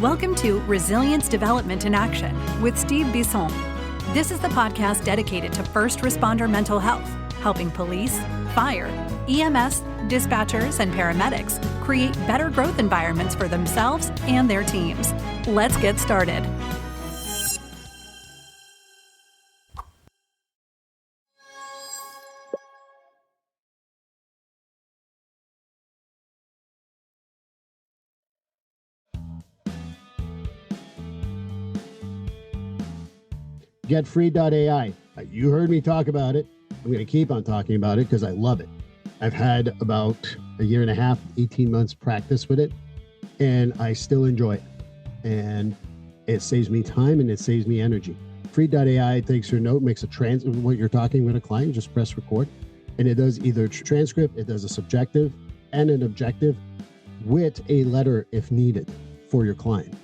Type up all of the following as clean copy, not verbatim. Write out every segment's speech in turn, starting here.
Welcome to Resilience Development in Action with Steve Bisson. This is the podcast dedicated to first responder mental health, helping police, fire, EMS, dispatchers, and paramedics create better growth environments for themselves and their teams. Let's get started. Getfree.ai. You heard me talk about it. I'm going to keep on talking about it because I love it. I've had about a year and a half, 18 months practice with it, and I still enjoy it. And it saves me time and it saves me energy. Free.ai takes your note, makes a what you're talking with a client, just press record. And it does either transcript, it does a subjective and an objective with a letter if needed for your client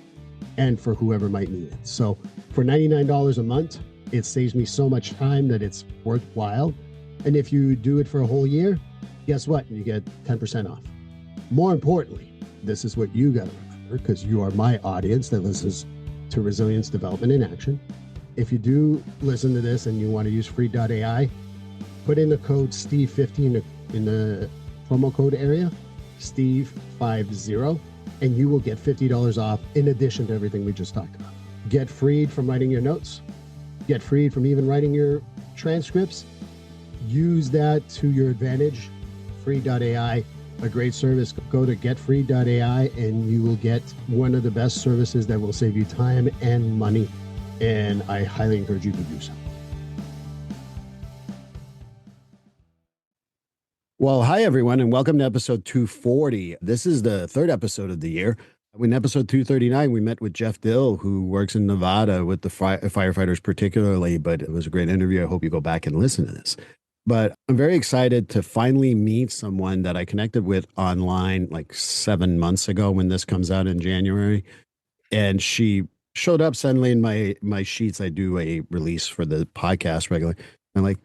and for whoever might need it. So for $99 a month, it saves me so much time that it's worthwhile. And if you do it for a whole year, guess what? You get 10% off. More importantly, this is what you got to remember because you are my audience that listens to Resilience Development in Action. If you do listen to this and you want to use free.ai, put in the code STEVE50 in the promo code area, STEVE50, and you will get $50 off in addition to everything we just talked about. Get freed from writing your notes. Get freed from even writing your transcripts. Use that to your advantage. Free.ai, a great service. Go to getfree.ai and you will get one of the best services that will save you time and money. And I highly encourage you to do so. Well, hi, everyone, and welcome to episode 240. This is the third episode of the year. In episode 239, we met with Jeff Dill, who works in Nevada with the firefighters particularly, but it was a great interview. I hope you go back and listen to this. But I'm very excited to finally meet someone that I connected with online like 7 months ago when this comes out in January. And she showed up suddenly in my sheets. I do a release for the podcast regularly. I'm like,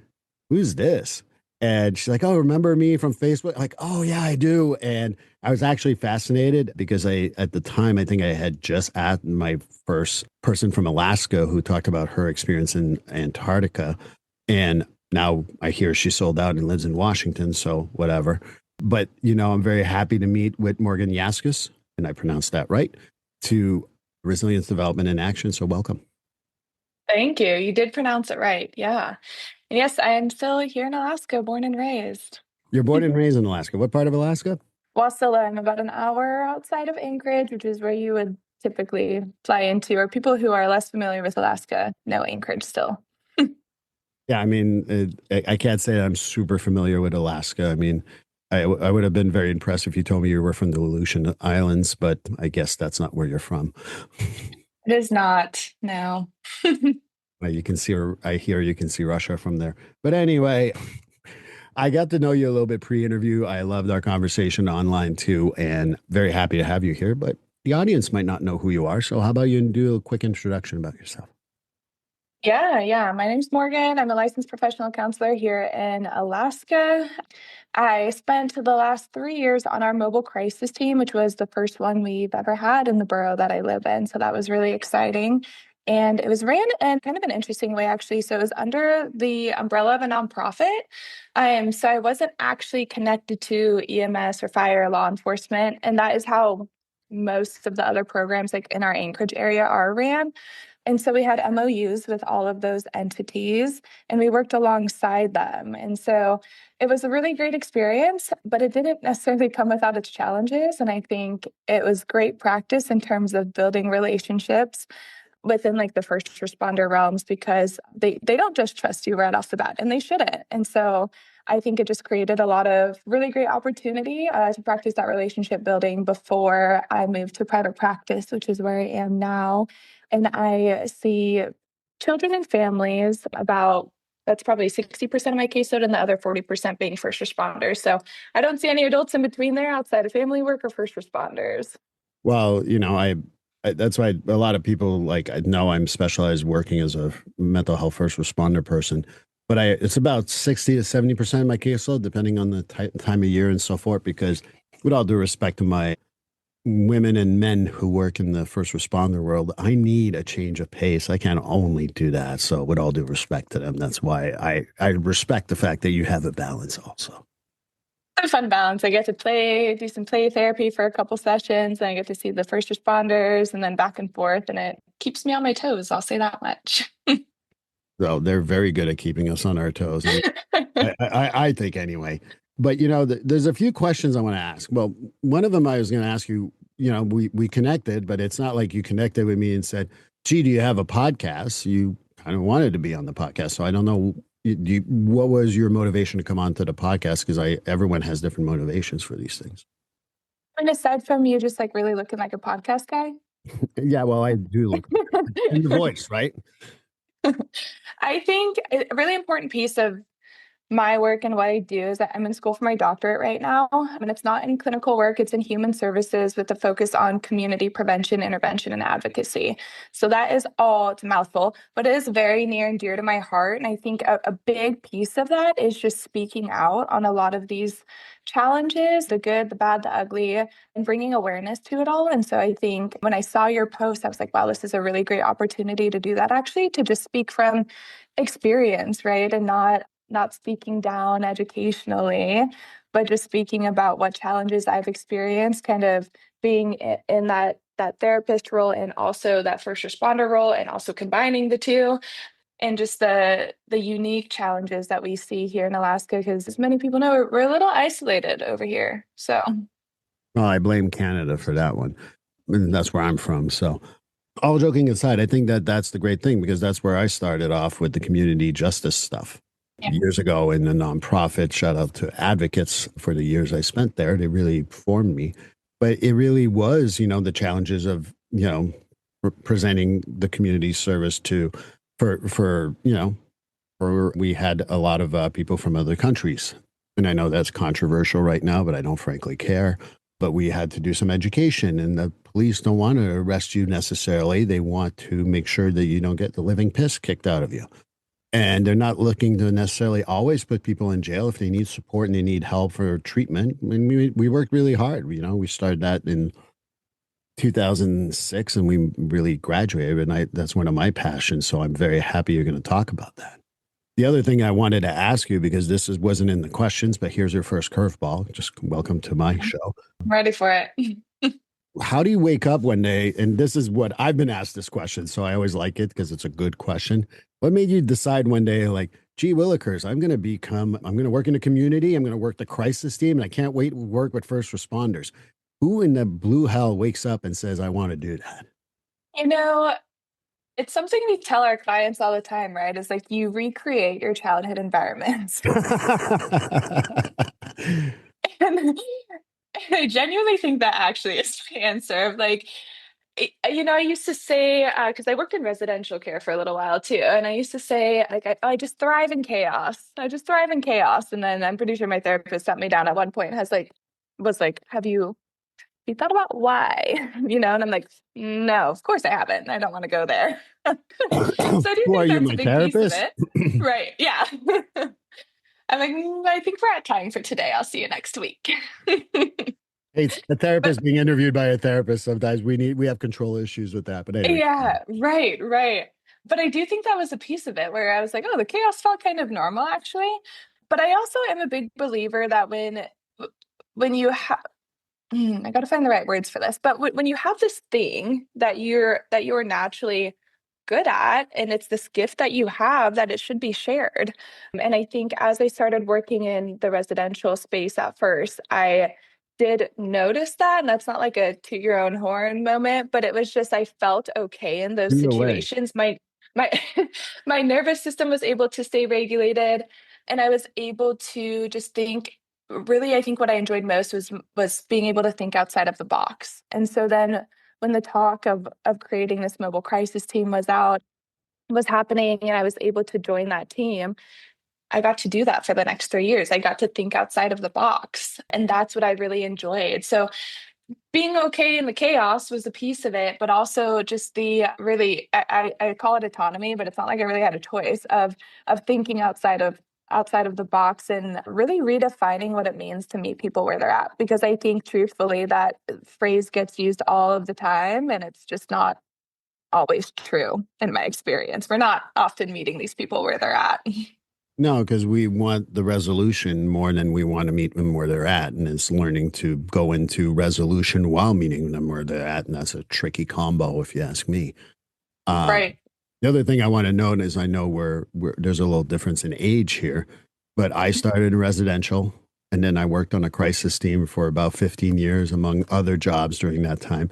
who's this? And she's like, oh, remember me from Facebook? I'm like, oh, yeah, I do. And I was actually fascinated because at the time, I think I had just asked my first person from Alaska who talked about her experience in Antarctica. And now I hear she sold out and lives in Washington. So whatever. But, I'm very happy to meet with Morgan Yaskus, and I pronounced that right, to Resilience Development in Action. So welcome. Thank you. You did pronounce it right. Yeah. And yes, I am still here in Alaska, born and raised. You're born and raised in Alaska. What part of Alaska? Wasilla. I'm about an hour outside of Anchorage, which is where you would typically fly into, or people who are less familiar with Alaska know Anchorage still. Yeah, I mean, I can't say I'm super familiar with Alaska. I mean, I would have been very impressed if you told me you were from the Aleutian Islands, but I guess that's not where you're from. It is not, no. You can see, I hear you can see Russia from there. But anyway, I got to know you a little bit pre-interview. I loved our conversation online too, and very happy to have you here. But the audience might not know who you are. So how about you do a quick introduction about yourself? Yeah. My name's Morgan. I'm a licensed professional counselor here in Alaska. I spent the last 3 years on our mobile crisis team, which was the first one we've ever had in the borough that I live in. So that was really exciting. And it was ran in kind of an interesting way, actually. So it was under the umbrella of a nonprofit. So I wasn't actually connected to EMS or fire or law enforcement. And that is how most of the other programs like in our Anchorage area are ran. And so we had MOUs with all of those entities, and we worked alongside them. And so it was a really great experience, but it didn't necessarily come without its challenges. And I think it was great practice in terms of building relationships within like the first responder realms, because they don't just trust you right off the bat, and they shouldn't. And so I think it just created a lot of really great opportunity to practice that relationship building before I moved to private practice, which is where I am now. And I see children and families that's probably 60% of my caseload, and the other 40% being first responders. So I don't see any adults in between there outside of family work or first responders. Well, that's why a lot of people I know I'm specialized working as a mental health first responder person, but it's about 60 to 70% of my caseload, depending on the time of year and so forth, because with all due respect to my women and men who work in the first responder world, I need a change of pace. I can't only do that. So with all due respect to them, that's why I respect the fact that you have a balance also. A fun balance. I get to do some play therapy for a couple sessions, and I get to see the first responders and then back and forth, and it keeps me on my toes. I'll say that much. So they're very good at keeping us on our toes. I think anyway. But there's a few questions I want to ask. Well, one of them I was going to ask you. We connected, but it's not like you connected with me and said, "Gee, do you have a podcast?" You kind of wanted to be on the podcast, so I don't know. What was your motivation to come onto the podcast? Because everyone has different motivations for these things. And aside from you just like really looking like a podcast guy. Yeah, well, I do look in the voice, right? I think a really important piece of my work and what I do is that I'm in school for my doctorate right now. And it's not in clinical work, it's in human services with a focus on community prevention, intervention, and advocacy. So that is all, it's a mouthful, but it is very near and dear to my heart. And I think a big piece of that is just speaking out on a lot of these challenges, the good, the bad, the ugly, and bringing awareness to it all. And so I think when I saw your post, I was like, wow, this is a really great opportunity to do that, actually, to just speak from experience, right? And not speaking down educationally, but just speaking about what challenges I've experienced, kind of being in that therapist role and also that first responder role, and also combining the two, and just the unique challenges that we see here in Alaska, because as many people know, we're a little isolated over here. So, well, I blame Canada for that one. And that's where I'm from. So, all joking aside, I think that that's the great thing, because that's where I started off with the community justice stuff. Yeah. Years ago in the nonprofit. Shout out to advocates for the years I spent there. They really formed me. But it really was, the challenges of, presenting the community service for we had a lot of people from other countries. And I know that's controversial right now, but I don't frankly care. But we had to do some education, and the police don't want to arrest you necessarily. They want to make sure that you don't get the living piss kicked out of you. And they're not looking to necessarily always put people in jail if they need support and they need help for treatment. I mean, we worked really hard. We started that in 2006 and we really graduated. And that's one of my passions. So I'm very happy you're going to talk about that. The other thing I wanted to ask you, because wasn't in the questions, but here's your first curveball. Just welcome to my show. I'm ready for it. How do you wake up one day? And this is what I've been asked this question, so I always like it because it's a good question. What made you decide one day, like, gee willikers, I'm going to work in the community. I'm going to work the crisis team, and I can't wait to work with first responders. Who in the blue hell wakes up and says, I want to do that? It's something we tell our clients all the time, right? It's like you recreate your childhood environments. And I genuinely think that actually is the answer. Like, I used to say, because I worked in residential care for a little while too, and I used to say, like, I just thrive in chaos. I just thrive in chaos. And then I'm pretty sure my therapist sat me down at one point and was like, have you thought about why? And I'm like, no, of course I haven't. I don't want to go there. So I do think that's a big therapist? Piece of it. Right. Yeah. I'm like, I think we're at time for today. I'll see you next week. Hey, a therapist being interviewed by a therapist. Sometimes we have control issues with that. But anyway. Yeah, right. But I do think that was a piece of it where I was like, oh, the chaos felt kind of normal, actually. But I also am a big believer that when you have, I got to find the right words for this, but when you have this thing that you're naturally good at, and it's this gift that you have, that it should be shared. And I think as I started working in the residential space at first, I did notice that, and that's not like a toot your own horn moment, but it was just, I felt okay in those situations. My my nervous system was able to stay regulated, and I was able to just think. Really, I think what I enjoyed most was being able to think outside of the box. And so then when the talk of creating this mobile crisis team was happening, and I was able to join that team, I got to do that for the next 3 years. I got to think outside of the box. And that's what I really enjoyed. So being okay in the chaos was a piece of it, but also just the really, I call it autonomy, but it's not like I really had a choice of thinking outside of outside of the box and really redefining what it means to meet people where they're at. Because I think truthfully that phrase gets used all of the time and it's just not always true in my experience. We're not often meeting these people where they're at. No, because we want the resolution more than we want to meet them where they're at. And it's learning to go into resolution while meeting them where they're at. And that's a tricky combo, if you ask me. Right. The other thing I want to note is I know there's a little difference in age here, but I started in residential and then I worked on a crisis team for about 15 years, among other jobs during that time.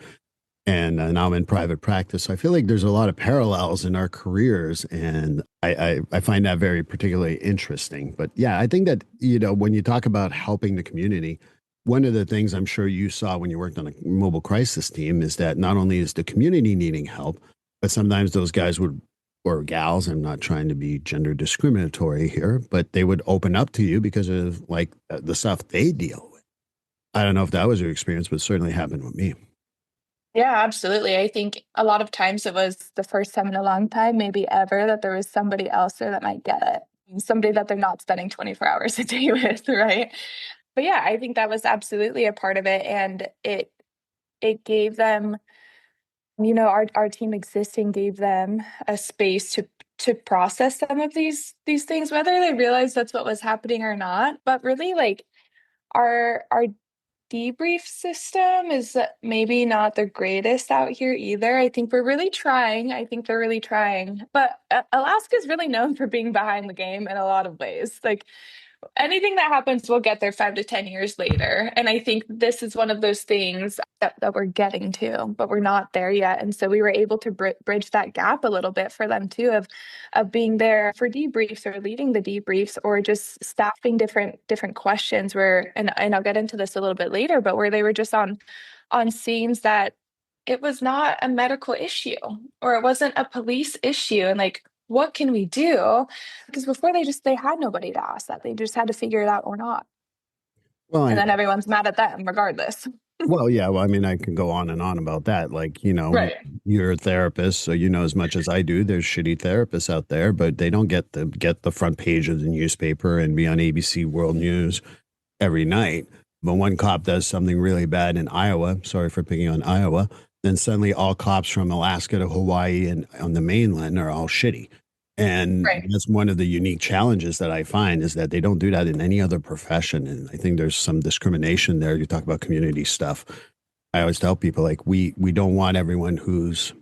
And now I'm in private practice. So I feel like there's a lot of parallels in our careers. And I find that very particularly interesting. But yeah, I think that, when you talk about helping the community, one of the things I'm sure you saw when you worked on a mobile crisis team is that not only is the community needing help, but sometimes those guys would, or gals, I'm not trying to be gender discriminatory here, but they would open up to you because of like the stuff they deal with. I don't know if that was your experience, but it certainly happened with me. Yeah, absolutely. I think a lot of times it was the first time in a long time, maybe ever, that there was somebody else there that might get it. Somebody that they're not spending 24 hours a day with, right? But yeah, I think that was absolutely a part of it. And it gave them, our team existing gave them a space to process some of these things, whether they realized that's what was happening or not. But really like our debrief system is maybe not the greatest out here either. I think we're really trying. I think they're really trying. But Alaska is really known for being behind the game in a lot of ways. Like anything that happens, we'll get there 5 to 10 years later. And I think this is one of those things that we're getting to, but we're not there yet. And so we were able to bridge that gap a little bit for them too, of being there for debriefs or leading the debriefs or just staffing different questions where, and I'll get into this a little bit later, but where they were just on scenes that it was not a medical issue or it wasn't a police issue. And like, what can we do? Because before they had nobody to ask that. They just had to figure it out or not. Well, And then everyone's mad at them regardless. well, yeah. Well, I mean, I can go on and on about that. Like, Right. you're a therapist, so you know as much as I do. There's shitty therapists out there, but they don't get the front page of the newspaper and be on ABC World News every night. But one cop does something really bad in Iowa. Sorry for picking on Iowa. Then suddenly all cops from Alaska to Hawaii and on the mainland are all shitty. And Right. that's one of the unique challenges that I find is that they don't do that in any other profession. And I think there's some discrimination there. You talk about community stuff. I always tell people like we don't want everyone who's,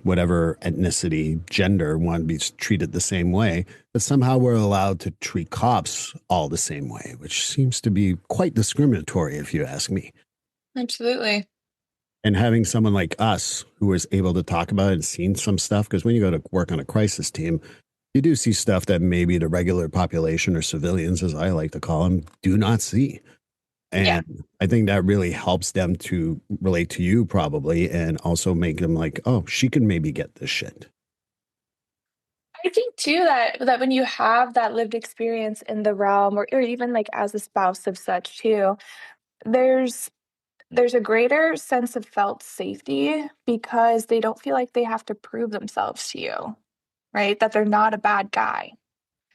whatever ethnicity, gender, want to be treated the same way. But somehow we're allowed to treat cops all the same way, which seems to be quite discriminatory, if you ask me. Absolutely. And having someone like us who is able to talk about it and seen some stuff, because when you go to work on a crisis team, you do see stuff that maybe the regular population or civilians, as I like to call them, do not see. Yeah. And I think that really helps them to relate to you probably and also make them like, oh, she can maybe get this shit. I think too that when you have that lived experience in the realm or even like as a spouse of such too, there's a greater sense of felt safety because they don't feel like they have to prove themselves to you, right? That they're not a bad guy.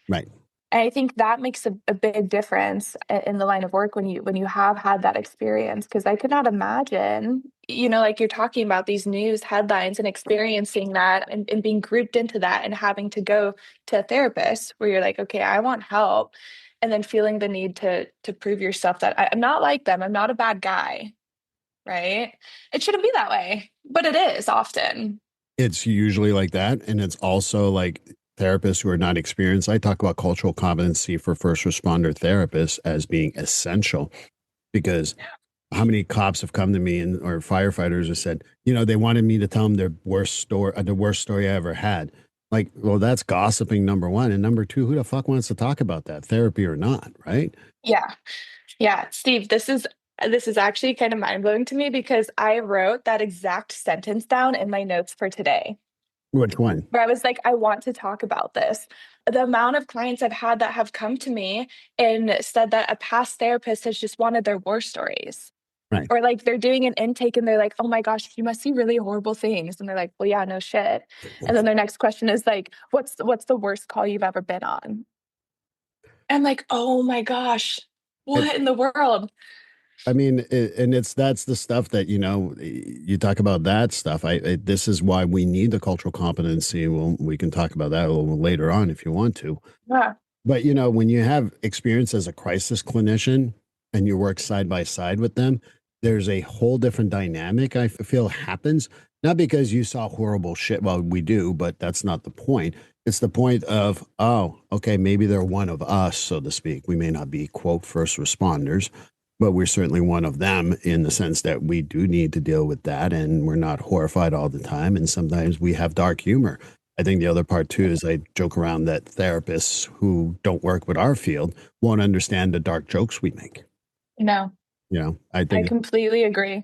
Right. And I think that makes a big difference in the line of work when you have had that experience. Because I could not imagine, like you're talking about these news headlines and experiencing that and being grouped into that and having to go to a therapist where you're like, okay, I want help. And then feeling the need to prove yourself that I'm not like them. I'm not a bad guy, right? It shouldn't be that way, but it is often. It's usually like that. And it's also like therapists who are not experienced. I talk about cultural competency for first responder therapists as being essential because how many cops have come to me or firefighters have said, they wanted me to tell them their worst story, the worst story I ever had. Like, well, that's gossiping, number one. And number two, who the fuck wants to talk about that, therapy or not, right? Yeah. Yeah. Steve, this is actually kind of mind blowing to me because I wrote that exact sentence down in my notes for today. Which one? Where I was like, I want to talk about this. The amount of clients I've had that have come to me and said that a past therapist has just wanted their war stories. Right. Or like they're doing an intake and they're like, oh my gosh, you must see really horrible things. And they're like, well, yeah, no shit. And then their next question is like, what's the worst call you've ever been on? I'm like, oh my gosh, And what in the world? I mean, and that's the stuff that, you talk about that stuff. This is why we need the cultural competency. Well, we can talk about that a little later on if you want to. Yeah, But when you have experience as a crisis clinician and you work side by side with them, there's a whole different dynamic I feel happens. Not because you saw horrible shit. Well, we do, but that's not the point. It's the point of, oh, okay, maybe they're one of us, so to speak. We may not be, quote, first responders, but we're certainly one of them in the sense that we do need to deal with that. And we're not horrified all the time. And sometimes we have dark humor. I think the other part too is I joke around that therapists who don't work with our field won't understand the dark jokes we make. no, I I think completely agree.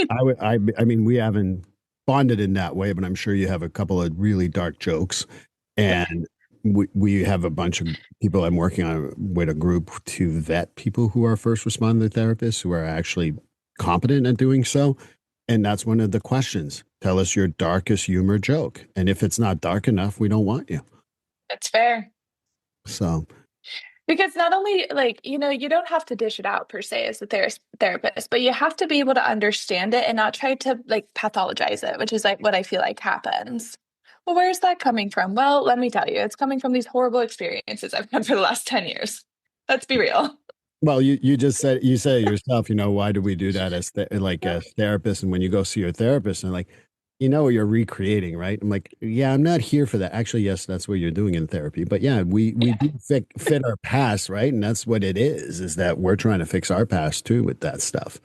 I mean, we haven't bonded in that way, but I'm sure you have a couple of really dark jokes. And we have a bunch of people I'm working on with a group to vet people who are first responder therapists who are actually competent at doing so. And that's one of the questions. Tell us your darkest humor joke. And if it's not dark enough, we don't want you. It's fair. So, Because not only like, you don't have to dish it out per se as a therapist, but you have to be able to understand it and not try to like pathologize it, which is like what I feel like happens. Well, where's that coming from? Well, let me tell you, it's coming from these horrible experiences I've had for the last 10 years. Let's be real. well, you just said you say it yourself. Why do we do that as as therapists? And when you go see your therapist, and like, you're recreating, right? I'm like, yeah, I'm not here for that. Actually, yes, that's what you're doing in therapy. But yeah, we Yeah. do fit our past, right? And that's what it is that we're trying to fix our past too with that stuff.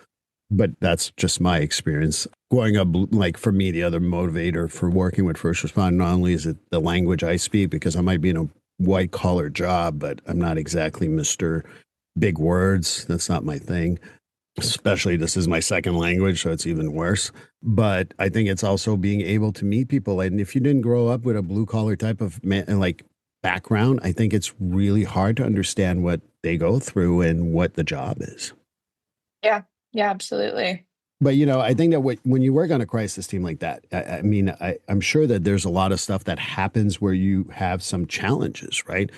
But that's just my experience growing up. Like for me, the other motivator for working with first responders not only is it the language I speak because I might be in a white collar job, but I'm not exactly Mr. Big words. That's not my thing. Especially this is my second language, so it's even worse. But I think it's also being able to meet people. And if you didn't grow up with a blue collar type of background, I think it's really hard to understand what they go through and what the job is. Yeah. Yeah, absolutely. But I think that when you work on a crisis team like that, I mean, I'm sure that there's a lot of stuff that happens where you have some challenges, right?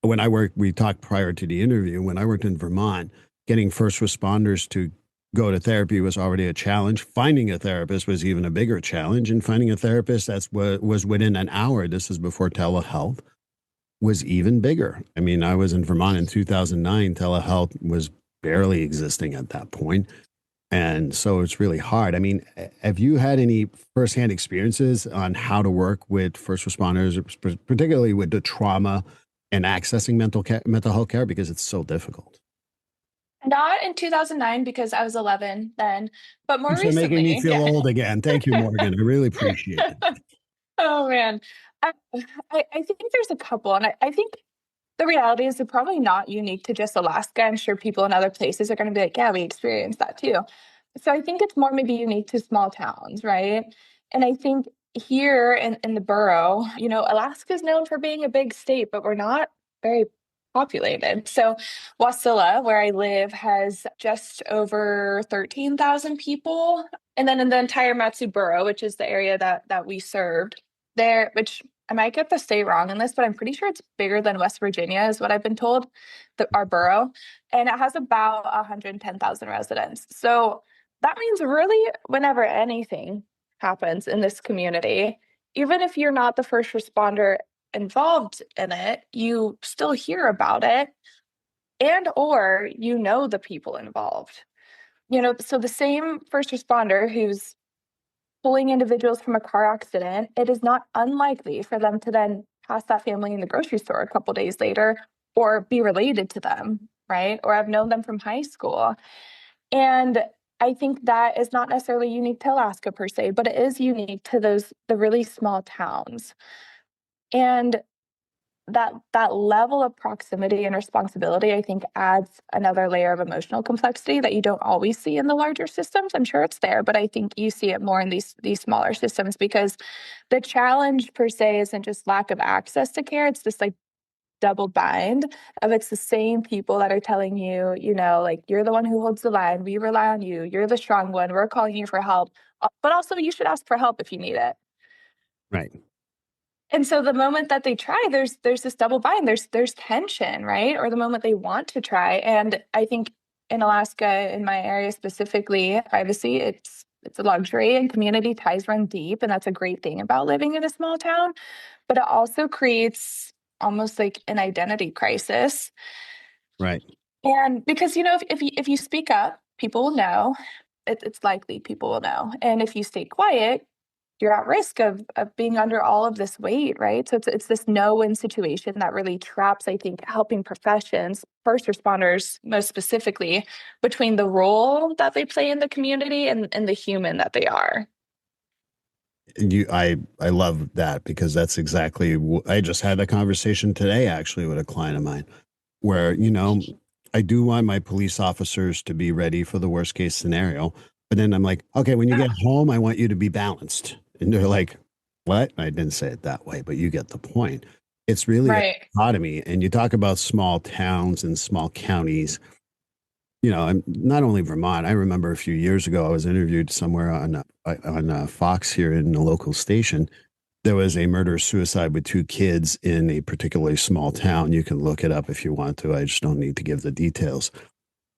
When I worked, we talked prior to the interview. When I worked in Vermont, getting first responders to go to therapy was already a challenge. Finding a therapist was even a bigger challenge, and finding a therapist that was within an hour. This is before telehealth was even bigger. I mean, I was in Vermont in 2009. Telehealth was barely existing at that point. And so it's really hard. I mean, have you had any firsthand experiences on how to work with first responders, particularly with the trauma and accessing mental health care because it's so difficult? Not in 2009 because I was 11 then, but more Thanks for making me recently. feel Yeah. old again. Thank you, Morgan. I really appreciate it. Oh man. I, I think there's a couple, and I think the reality is they're probably not unique to just Alaska. I'm sure people in other places are going to be like, yeah, we experienced that too. So I think it's more maybe unique to small towns, right? And I think here in the borough, Alaska is known for being a big state, but we're not very populated. So Wasilla, where I live, has just over 13,000 people. And then in the entire Matsu borough, which is the area that we served there, which I might get the state wrong in this, but I'm pretty sure it's bigger than West Virginia, is what I've been told, our borough. And it has about 110,000 residents. So that means really whenever anything happens in this community, even if you're not the first responder involved in it, you still hear about it and or the people involved. So the same first responder who's pulling individuals from a car accident, it is not unlikely for them to then pass that family in the grocery store a couple days later or be related to them, right? Or I've known them from high school. And I think that is not necessarily unique to Alaska per se, but it is unique to the really small towns. And that level of proximity and responsibility, I think, adds another layer of emotional complexity that you don't always see in the larger systems. I'm sure it's there, but I think you see it more in these smaller systems because the challenge per se isn't just lack of access to care. It's this like double bind of it's the same people that are telling you, like you're the one who holds the line. We rely on you. You're the strong one. We're calling you for help. But also you should ask for help if you need it. Right. And so the moment that they try, there's this double bind, there's tension, right? Or the moment they want to try. And I think in Alaska, in my area specifically, privacy, it's a luxury and community ties run deep. And that's a great thing about living in a small town. But it also creates almost like an identity crisis. Right. And because, if you speak up, people will know. It's likely people will know. And if you stay quiet, you're at risk of being under all of this weight, right? So it's this no-win situation that really traps, I think, helping professions, first responders most specifically, between the role that they play in the community and the human that they are. I love that because that's exactly I just had a conversation today actually with a client of mine where, I do want my police officers to be ready for the worst case scenario. But then I'm like, okay, when you get home, I want you to be balanced. And they're like, what? I didn't say it that way, but you get the point. It's really a Right. dichotomy. And you talk about small towns and small counties. I'm not only Vermont. I remember a few years ago, I was interviewed somewhere on Fox here in a local station. There was a murder suicide with two kids in a particularly small town. You can look it up if you want to. I just don't need to give the details.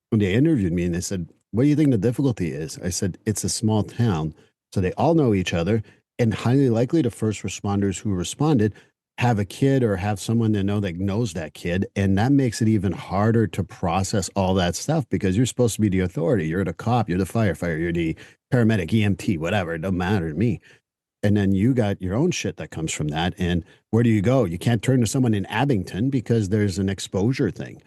When they interviewed me and they said, what do you think the difficulty is? I said, it's a small town. So they all know each other, and highly likely the first responders who responded have a kid or have someone they know that knows that kid. And that makes it even harder to process all that stuff because you're supposed to be the authority. You're the cop, you're the firefighter, you're the paramedic, EMT, whatever. It doesn't matter to me. And then you got your own shit that comes from that. And where do you go? You can't turn to someone in Abington because there's an exposure thing.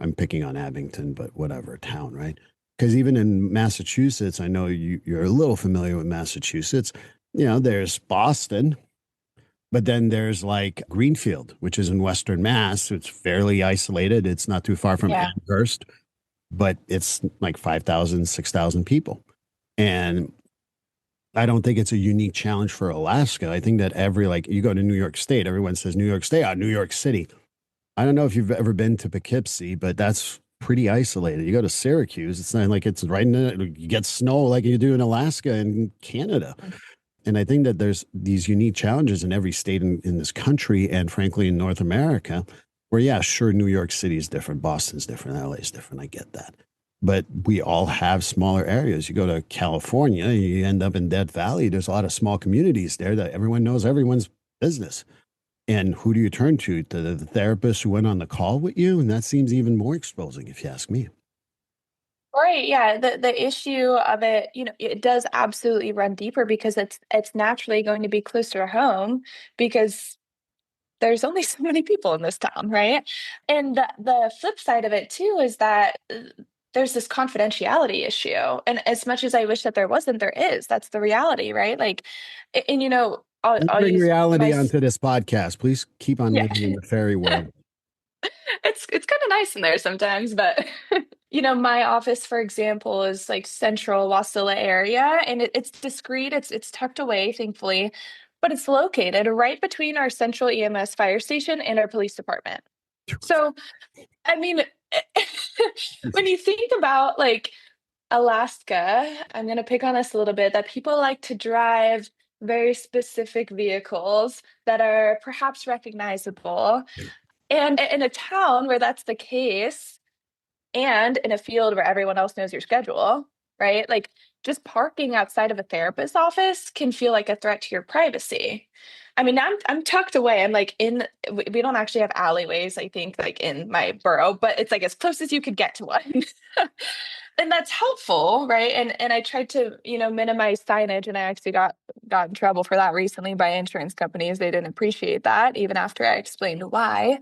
I'm picking on Abington, but whatever, town, right? Because even in Massachusetts, I know you're a little familiar with Massachusetts. There's Boston, but then there's like Greenfield, which is in Western Mass. It's fairly isolated. It's not too far from Amherst, but it's like 5,000, 6,000 people. And I don't think it's a unique challenge for Alaska. I think that you go to New York State, everyone says New York State, New York City. I don't know if you've ever been to Poughkeepsie, but that's pretty isolated. You go to Syracuse, it's not like it's right you get snow like you do in Alaska and Canada. And I think that there's these unique challenges in every state in this country and frankly in North America where, yeah, sure, New York City is different, Boston's different, LA is different. I get that. But we all have smaller areas. You go to California, you end up in Death Valley. There's a lot of small communities there that everyone knows everyone's business. And who do you turn to? To the therapist who went on the call with you? And that seems even more exposing, if you ask me. Right. Yeah. The issue of it, it does absolutely run deeper because it's naturally going to be closer to home because there's only so many people in this town, right? And the flip side of it too is that there's this confidentiality issue. And as much as I wish that there wasn't, there is. That's the reality, right? Like, and I'll Bring use reality onto this podcast. Please keep on yeah. living in the fairy world. It's kind of nice in there sometimes, but my office, for example, is like central Wasilla area, and it's discreet. It's tucked away, thankfully, but it's located right between our central EMS fire station and our police department. So, I mean, when you think about like Alaska, I'm going to pick on this a little bit, that people like to drive very specific vehicles that are perhaps recognizable. And in a town where that's the case, and in a field where everyone else knows your schedule, right? Like just parking outside of a therapist's office can feel like a threat to your privacy. I mean, I'm tucked away. I'm like we don't actually have alleyways, I think, like in my borough, but it's like as close as you could get to one. And that's helpful, right? And I tried to, minimize signage, and I actually got in trouble for that recently by insurance companies. They didn't appreciate that, even after I explained why.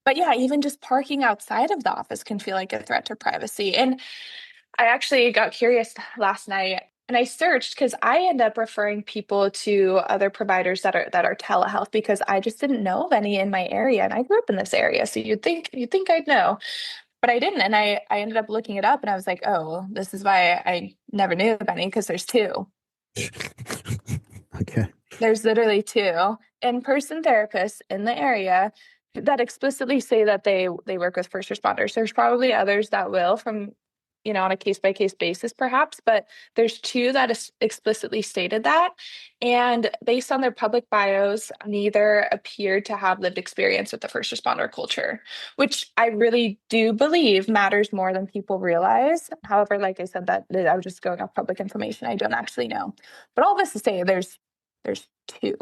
But yeah, even just parking outside of the office can feel like a threat to privacy. And I actually got curious last night and I searched because I end up referring people to other providers that are telehealth because I just didn't know of any in my area. And I grew up in this area. So you'd think I'd know, but I didn't. And I ended up looking it up and I was like, oh, well, this is why I never knew of any, because there's two. Okay. There's literally two in-person therapists in the area that explicitly say that they work with first responders. There's probably others that will from on a case-by-case basis, perhaps, but there's two that explicitly stated that. And based on their public bios, neither appeared to have lived experience with the first responder culture, which I really do believe matters more than people realize. However, like I said, that I was just going off public information. I don't actually know. But all this to say, there's two.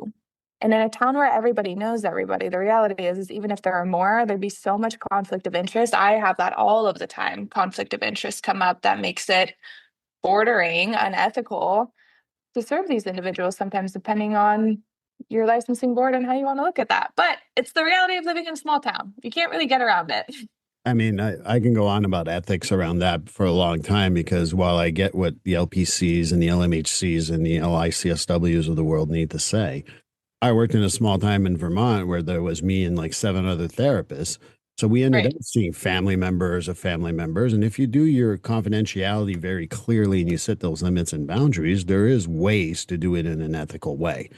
And in a town where everybody knows everybody, the reality is even if there are more, there'd be so much conflict of interest. I have that all of the time. Conflict of interest come up that makes it bordering unethical to serve these individuals, sometimes depending on your licensing board and how you want to look at that. But it's the reality of living in a small town. You can't really get around it. I mean, I can go on about ethics around that for a long time, because while I get what the LPCs and the LMHCs and the LICSWs of the world need to say, I worked in a small time in Vermont where there was me and like 7 other therapists. So we ended up seeing family members of family members. And if you do your confidentiality very clearly and you set those limits and boundaries, there is ways to do it in an ethical way.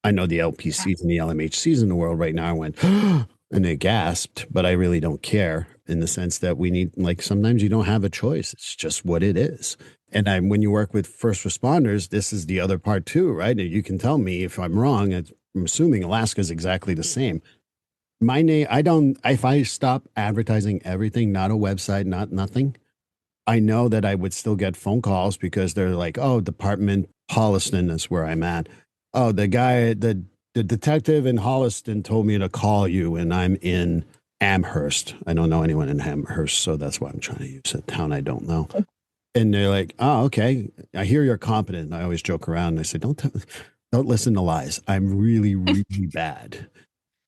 I know the LPCs and the LMHCs in the world right now went, and they gasped, but I really don't care, in the sense that we need, like, sometimes you don't have a choice. It's just what it is. And when you work with first responders, this is the other part too, right? And you can tell me if I'm wrong. I'm assuming Alaska is exactly the same. My name, if I stop advertising everything, not a website, not nothing, I know that I would still get phone calls because they're like, oh, Department Holliston is where I'm at. Oh, the detective in Holliston told me to call you, and I'm in Amherst. I don't know anyone in Amherst, so that's why I'm trying to use a town I don't know. And they're like, oh, okay. I hear you're competent. I always joke around. And I say, don't listen to lies. I'm really, really bad.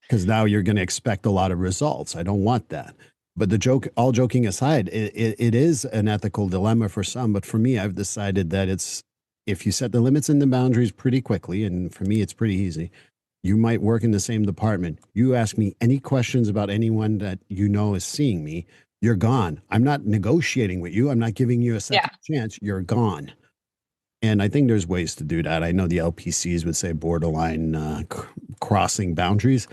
Because now you're going to expect a lot of results. I don't want that. But all joking aside, it is an ethical dilemma for some. But for me, I've decided that if you set the limits and the boundaries pretty quickly, and for me, it's pretty easy. You might work in the same department. You ask me any questions about anyone that you know is seeing me, you're gone. I'm not negotiating with you. I'm not giving you a second chance. You're gone. And I think there's ways to do that. I know the LPCs would say borderline crossing boundaries.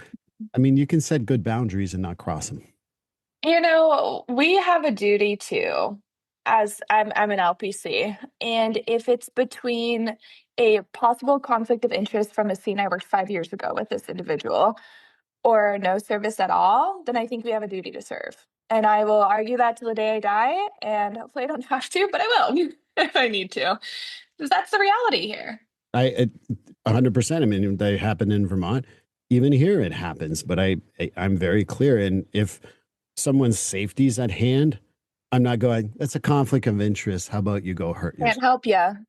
I mean, you can set good boundaries and not cross them. We have a duty too, as I'm an LPC. And if it's between a possible conflict of interest from a scene I worked 5 years ago with this individual or no service at all, then I think we have a duty to serve. And I will argue that till the day I die. And hopefully I don't have to, but I will if I need to. Because that's the reality here. 100%. I mean, they happen in Vermont. Even here it happens, but I'm very clear. And if someone's safety is at hand, I'm not going, that's a conflict of interest. How about you go hurt yourself? Can't help you.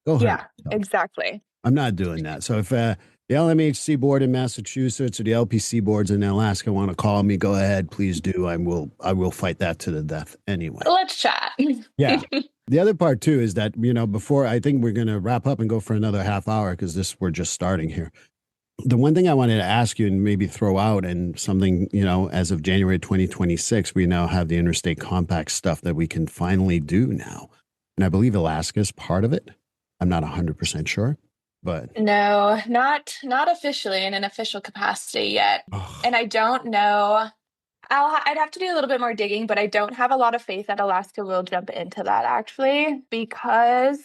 Go hurt yourself. yourself. Exactly. I'm not doing that. So if the LMHC board in Massachusetts or the LPC boards in Alaska want to call me, go ahead, please do. I will fight that to the death anyway. Let's chat. Yeah. The other part too is that, before, I think we're going to wrap up and go for another half hour because we're just starting here. The one thing I wanted to ask you and maybe throw out, and something, as of January 2026, we now have the interstate compact stuff that we can finally do now. And I believe Alaska is part of it. I'm not 100% sure, but. No, not officially in an official capacity yet. And I don't know. I'd have to do a little bit more digging, but I don't have a lot of faith that Alaska will jump into that actually, because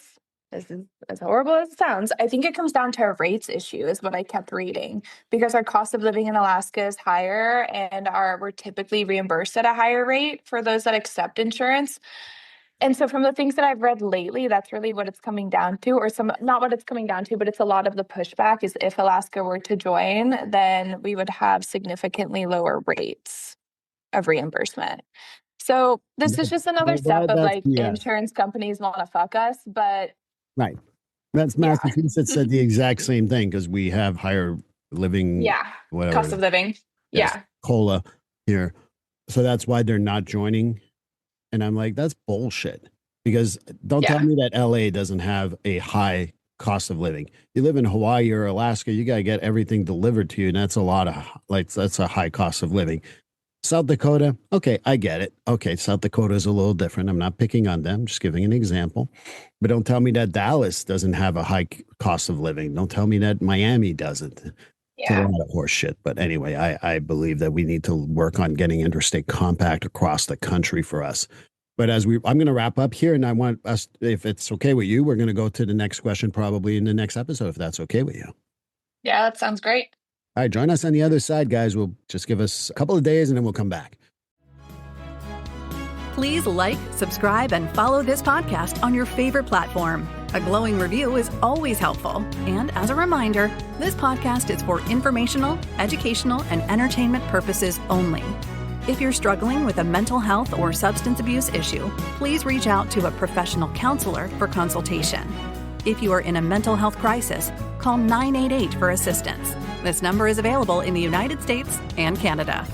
this is as horrible as it sounds. I think it comes down to a rates issue is what I kept reading, because our cost of living in Alaska is higher and we're typically reimbursed at a higher rate for those that accept insurance. And so from the things that I've read lately, that's really what it's coming down to, or not what it's coming down to, but it's a lot of the pushback is if Alaska were to join, then we would have significantly lower rates of reimbursement. So this is just another step of insurance companies want to fuck us, but. Right. That's Massachusetts said the exact same thing because we have higher living. Yeah. Cost of living. Yes, yeah. COLA here. So that's why they're not joining. And I'm like, that's bullshit. Because don't tell me that LA doesn't have a high cost of living. You live in Hawaii or Alaska, you got to get everything delivered to you. And that's that's a high cost of living. South Dakota, okay, I get it. Okay, South Dakota is a little different. I'm not picking on them, just giving an example. But don't tell me that Dallas doesn't have a high cost of living. Don't tell me that Miami doesn't. It's a lot of horse shit. But anyway, I believe that we need to work on getting interstate compact across the country for us. But I'm going to wrap up here, and I want us, if it's okay with you, we're going to go to the next question probably in the next episode, if that's okay with you. Yeah, that sounds great. All right, join us on the other side, guys. We'll just give us a couple of days, and then we'll come back. Please like, subscribe, and follow this podcast on your favorite platform. A glowing review is always helpful. And as a reminder, this podcast is for informational, educational, and entertainment purposes only. If you're struggling with a mental health or substance abuse issue, please reach out to a professional counselor for consultation. If you are in a mental health crisis, call 988 for assistance. This number is available in the United States and Canada.